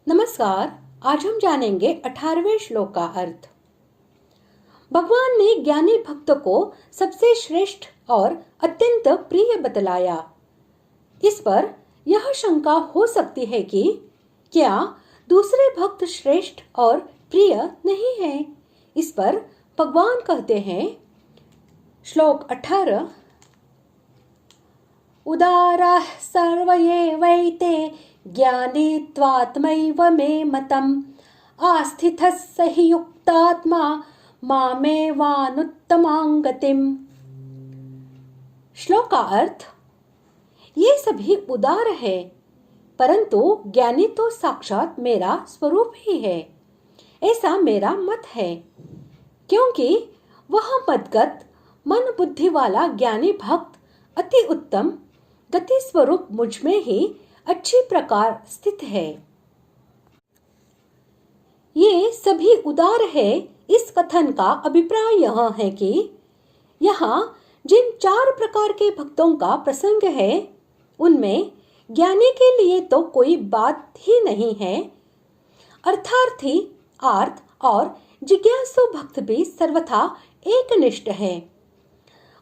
नमस्कार। आज हम जानेंगे 18वें श्लोक का अर्थ। भगवान ने ज्ञानी भक्त को सबसे श्रेष्ठ और अत्यंत प्रिय बतलाया। इस पर यह शंका हो सकती है कि क्या दूसरे भक्त श्रेष्ठ और प्रिय नहीं हैं? इस पर भगवान कहते हैं, श्लोक 18, उदाराः सर्व एवैते ज्ञानी त्वात्मैव मे मतम् आस्थितः स हि युक्तात्मा मामेवानुत्तमां गतिम्। श्लोक का अर्थ, ये सभी उदार है, परंतु ज्ञानी तो साक्षात मेरा स्वरूप ही है, ऐसा मेरा मत है। क्योंकि वह मदगत मन बुद्धि वाला ज्ञानी भक्त अति उत्तम गति स्वरूप मुझ में ही अच्छी प्रकार स्थित है। ये सभी उदार है, इस कथन का अभिप्राय यह है कि यहाँ जिन 4 प्रकार के भक्तों का प्रसंग है, उनमें ज्ञानी के लिए तो कोई बात ही नहीं है। अर्थार्थी, आर्त और जिज्ञासु भक्त भी सर्वथा एकनिष्ठ है।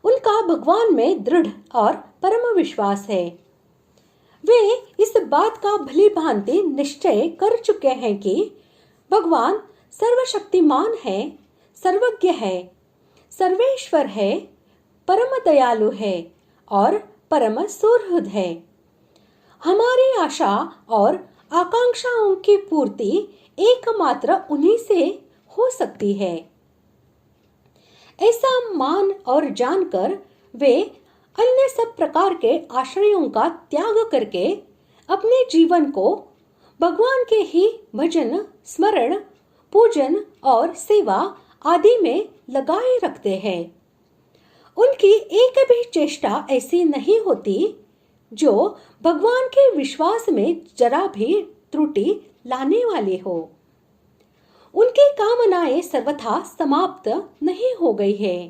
उनका भगवान में दृढ़ और परम विश्वास है। वे इस बात का भली भांति निश्चय कर चुके हैं कि भगवान सर्वशक्तिमान है, सर्वज्ञ है, सर्वेश्वर है, परम दयालु है और परम सुहृद है। हमारी आशा और आकांक्षाओं की पूर्ति एकमात्र उन्हीं से हो सकती है। ऐसा मान और जानकर वे अन्य सब प्रकार के आश्रयों का त्याग करके अपने जीवन को भगवान के ही भजन, स्मरण, पूजन और सेवा आदि में लगाए रखते हैं। उनकी एक भी चेष्टा ऐसी नहीं होती जो भगवान के विश्वास में जरा भी त्रुटि लाने वाली हो। उनकी कामनाएं सर्वथा समाप्त नहीं हो गई है,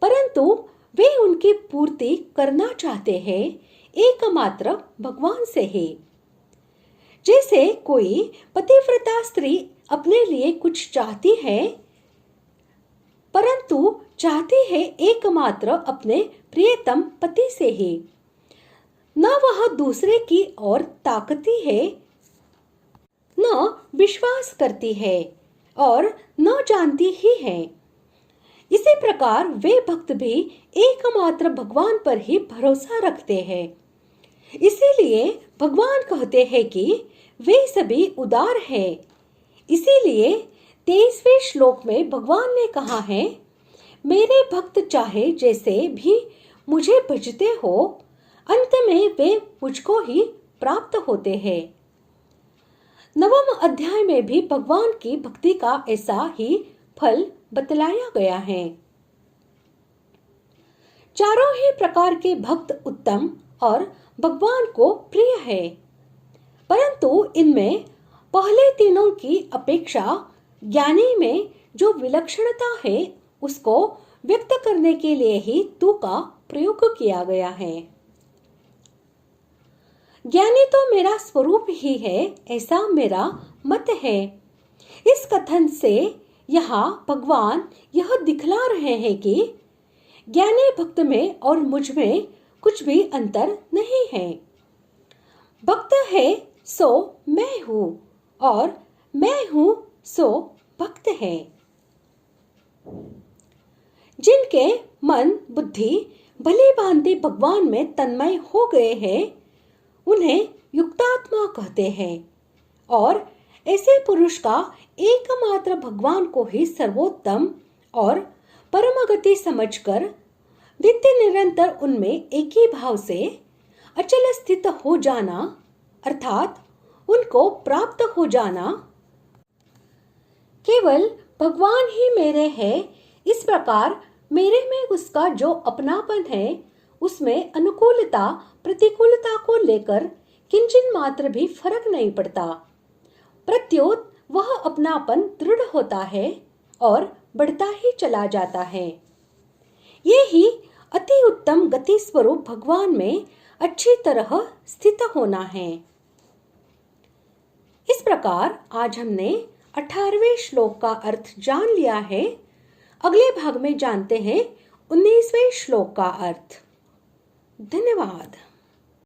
परंतु वे उनकी पूर्ति करना चाहते हैं एकमात्र भगवान से ही। जैसे कोई पतिव्रता स्त्री अपने लिए कुछ चाहती है, परंतु चाहती है एकमात्र अपने प्रियतम पति से ही, न वह दूसरे की ओर ताकती है, न विश्वास करती है और न जानती ही है। इसी प्रकार वे भक्त भी एकमात्र भगवान पर ही भरोसा रखते हैं। इसीलिए भगवान कहते हैं कि वे सभी उदार हैं। इसीलिए 23वें श्लोक में भगवान ने कहा है, मेरे भक्त चाहे जैसे भी मुझे भजते हो, अंत में वे मुझको ही प्राप्त होते हैं। 9वें अध्याय में भी भगवान की भक्ति का ऐसा ही फल बतलाया गया है। चारों ही प्रकार के भक्त उत्तम और भगवान को प्रिय है, परंतु इनमें पहले तीनों की अपेक्षा ज्ञानी में जो विलक्षणता है, उसको व्यक्त करने के लिए ही तू का प्रयोग किया गया है। ज्ञानी तो मेरा स्वरूप ही है, ऐसा मेरा मत है। इस कथन से यहाँ भगवान यह दिखला रहे हैं कि ज्ञानी भक्त में और मुझ में कुछ भी अंतर नहीं है। भक्त है सो मैं हूँ और मैं हूँ सो भक्त है। जिनके मन बुद्धि भली भांति भगवान में तन्मय हो गए हैं, उन्हें युक्तात्मा कहते हैं और ऐसे पुरुष का एकमात्र भगवान को ही सर्वोत्तम और परम गति समझकर नित्य निरंतर उनमें एक ही भाव से अचल स्थित हो जाना, अर्थात उनको प्राप्त हो जाना। केवल भगवान ही मेरे है, इस प्रकार मेरे में उसका जो अपनापन है, उसमें अनुकूलता प्रतिकूलता को लेकर किंचित मात्र भी फर्क नहीं पड़ता। प्रत्युत वह अपनापन दृढ़ होता है और बढ़ता ही चला जाता है। ये ही अति उत्तम गति स्वरूप भगवान में अच्छी तरह स्थित होना है। इस प्रकार आज हमने 18वें श्लोक का अर्थ जान लिया है। अगले भाग में जानते हैं 19वें श्लोक का अर्थ। धन्यवाद।